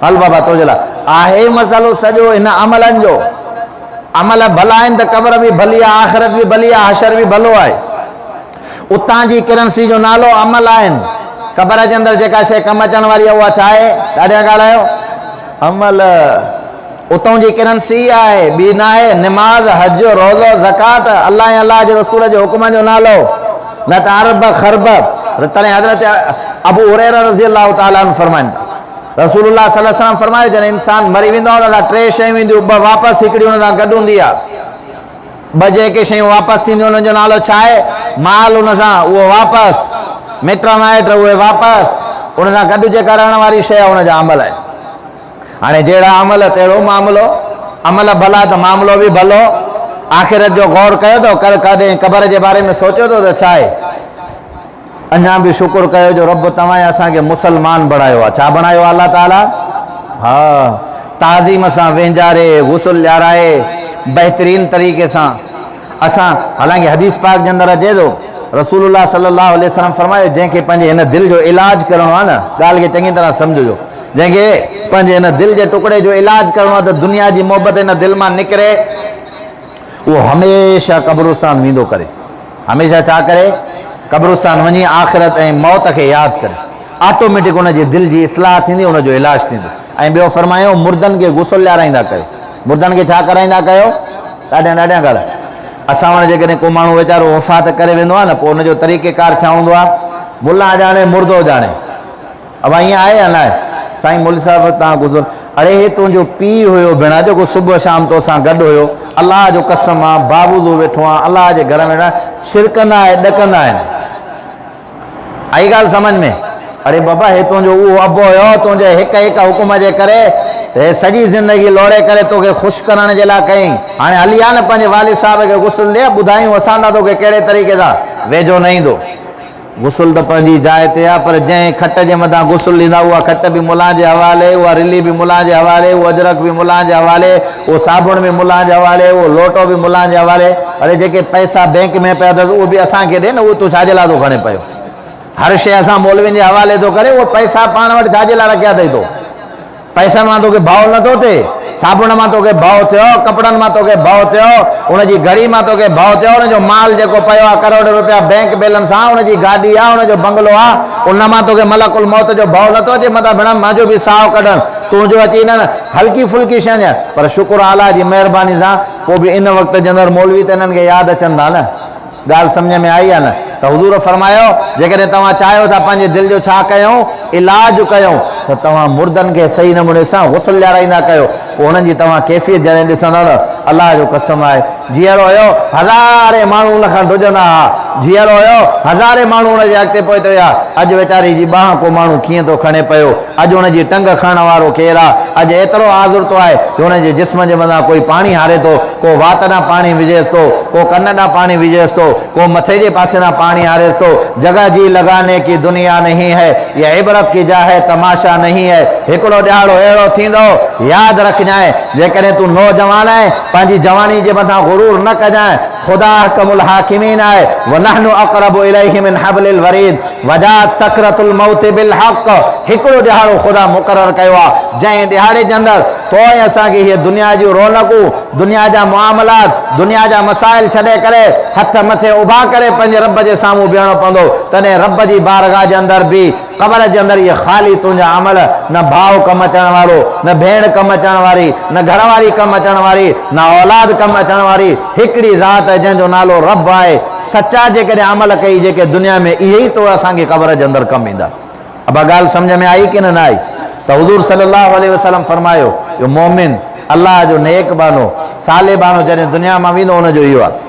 हल बाबा तो जला आहे मसालो सजो इन अमलन जो। अमल भला आहिनि त क़ब्र भी भली आहे, आख़िरत भी भली आहे, हशर भी भलो आहे। उतां जी करेंसी जो नालो अमल आहिनि। क़ब्र जे अंदरि जेका शइ कमु अचण वारी आहे उहा छा आहे? ॾाढा ॻाल्हायो अमल। उतां जी करेंसी आहे, ॿी न आहे। निमाज़, हज, रोज़ो, ज़कात, अल्लाह ऐं अल्लाह जे रसूल जे हुक्म जो नालो, न त अरब खरब। तॾहिं हज़रत अबू हुरैरा रज़ी अल्लाह ताला अन्हु फरमाइनि था, रसूलुल्लाह सल्लल्लाहु अलैहि वसल्लम फरमायो जॾहिं इंसान मरी वेंदो आहे उन टे शयूं ईंदियूं, ॿ वापसि, हिकिड़ी उन सां गॾु हूंदी आहे। ॿ जेके शयूं वापसि थींदियूं उन्हनि जो नालो छा आहे? माल उन सां उहो वापसि, मिट माइट उहे वापसि, उन सां गॾु जेका रहण वारी शइ आहे उनजा अमल आहे। हाणे जहिड़ा अमल तहिड़ो मामिलो। अमल भला त मामिलो बि भलो। आख़िरत जो गौर कयो अथव? कॾहिं क़ब्र जे बारे में सोचियो अथव त छा आहे? अञा बि शुक्र कयो जो रब तव्हां असांखे मुसलमान बणायो आहे। छा बणायो आहे अल्लाह ताला? हा, ताज़ीम सां वेंजारे, गुस्ल ॾियाराए, बहितरीन तरीक़े सां असां। हालांकि हदीस पाक जे अंदरि अचे थो, रसूलुल्लाह सल्लल्लाहु अलैहि वसल्लम फरमायो जंहिंखे पंहिंजे हिन दिलि जो इलाज करणो आहे न, ॻाल्हि खे चङी तरह सम्झिजो, जंहिंखे पंहिंजे हिन दिलि जे टुकड़े जो इलाज करणो आहे त दुनिया जी मोहबत हिन दिलि मां निकिरे, उहो हमेशह क़ब्रिस्तान वेंदो करे। हमेशह छा करे? क़ब्रिस्तान वञी आख़िरत ऐं मौत खे यादि करे। ऑटोमेटिक उनजी दिलि जी इस्लाह थींदी, उनजो इलाज थींदो। ऐं ॿियो फरमायो मुर्दनि खे गुस्ल ॾियाराईंदा कयो। मुर्दनि खे छा कराईंदा कयो? ॾाढा ॻाल्हि। असां वटि जेकॾहिं को माण्हू वीचारो वफ़ात करे वेंदो आहे न, पोइ उनजो तरीक़ेकार छा हूंदो आहे? मुला ॼाणे मुर्दो ॼाणे। अब ईअं आहे या न आहे? साईं मुल साहिब तव्हां गुज़र, अड़े हे तुंहिंजो पीउ हुयो भेण, जेको सुबुह शाम तोसां गॾु हुयो, अलाह जो कसम आहे बाबूदो वेठो आहे, अलाह जे घर में छिरकंदा आहे, ॾकंदा आहिनि। आई ॻाल्हि सम्झ में? अरे बाबा हे तुंहिंजो उहो अबो हुयो, तुंहिंजे हिक हिक हुकुम जे करे हे सॼी ज़िंदगी लोड़े करे तोखे ख़ुशि करण जे लाइ कयईं। हाणे हली आ न पंहिंजे वालिद साहिब खे गुस्ल ॾे, ॿुधायूं असां था तोखे कहिड़े तरीक़े सां, वेझो न ईंदो। गुस्ल त पंहिंजी जाइ ते आहे, पर जंहिं खट जे मथां गुस्ल ॾींदा उहा खट बि मुला जे हवाले, उहा रिली बि मुला जे हवाले, उहो अजरक बि मुला जे हवाले, उहो साबुण बि मुला जे हवाले, उहो लोटो बि मुला जे हवाले। अरे जेके पैसा बैंक में पिया अथसि उहो बि असांखे ॾे न, उहो तूं छाजे लाइ थो खणे पियो? हर शइ असां मौलवियुनि जे हवाले थो करे, उहो पैसा पाण वटि छाजे लाइ रखिया अथई? तो पैसनि मां तोखे भाव नथो थिए, साबुण मां तोखे भाव थियो, कपिड़नि मां तोखे भाव थियो, उनजी घड़ी मां तोखे भाव थियो, उनजो माल जेको पियो आहे करोड़ रुपया बैंक बैलेंस आहे, उनजी गाॾी आहे, उनजो बंगलो आहे, उन मां तोखे मलकुल मौत जो भाव नथो अचे। मथां भेण मुंहिंजो बि साहु कढनि, तुंहिंजो अची न हल्की फुल्की शइ आहे, पर शुक्र अल्लाह जी महिरबानी सां पोइ बि इन वक़्त जे अंदरि मौलवी त इन्हनि खे यादि अचनि था न। ॻाल्हि सम्झ में आई आहे न? त हुज़ूर फरमायो जेकॾहिं तव्हां चाहियो था पंहिंजे दिलि जो छा कयूं? इलाज कयूं, त तव्हां मुर्दनि खे सही नमूने सां गुस्ल ॾियाराईंदा कयो। पोइ उन्हनि जी तव्हां कैफ़ियत जॾहिं ॾिसंदव न, अलाह जो कसम आहे, जीअरो हुयो हज़ारे माण्हू उन खां ढुजंदा हुआ, जीअरो हुयो हज़ारे माण्हू उनजे अॻिते पहुते हुआ। अॼु वेचारी जी बांह को माण्हू कीअं थो खणे पियो, अॼु उनजी टंग खणण वारो केरु आहे? अॼु एतिरो आज़ुरतो आहे कि उनजे जिस्म जे मथां कोई पाणी हारे थो, को वात ॾांहुं पाणी विझेसि थो, को कन ॾांहुं पाणी विझेसि थो, को मथे जे पासे ॾांहुं पाणी हारेसि थो। जगह जी लगाने की दुनिया नहीं है, ये इबरत की जा है, तमाशा नहीं है। हिकिड़ो ॾियारो अहिड़ो थींदो, यादि रखजांइ, जेकॾहिं तूं नौजवान आहे पंहिंजी जवानी जे मथां गुरूर न कजांइ। ख़ुदा अहकमुल हाकिमीन आहे, व नहनु अक़रबु इलैहि मिन हब्लिल वरीद, वजात सकरतुल मौत बिल हक़। हिकिड़ो ॾियारो ख़ुदा मुक़ररु कयो आहे, जंहिं ॾियारे जे अंदरि पोइ असांखे हीअ दुनिया जूं रौनकूं, दुनिया जा मुआमलात, दुनिया जा मसाइल छॾे करे हथ मथे उभा करे पंहिंजे रब जे साम्हूं बीहणो पवंदो। तॾहिं रब जी बारगाह जे अंदरि बि क़ब्र जे अंदरि इहे ख़ाली तुंहिंजा अमल, न भाउ कमु अचण वारो, न भेण कमु अचण वारी, न घरवारी कमु अचण वारी, न औलाद कमु अचण वारी, हिकिड़ी ज़ात जंहिंजो नालो रब आहे। सचा जेकॾहिं अमल कई जेके दुनिया में, इहे ई तो असांखे क़ब्र जे अंदरि कमु ईंदा। अब ॻाल्हि सम्झ में आई की न आई? त हुज़ूर सल्लल्लाहु अलैहि वसल्लम फरमायो, यो मोमिन अल्लाह जो नेक बानो, साले बानो जॾहिं दुनिया मां वेंदो, उनजो इहो आहे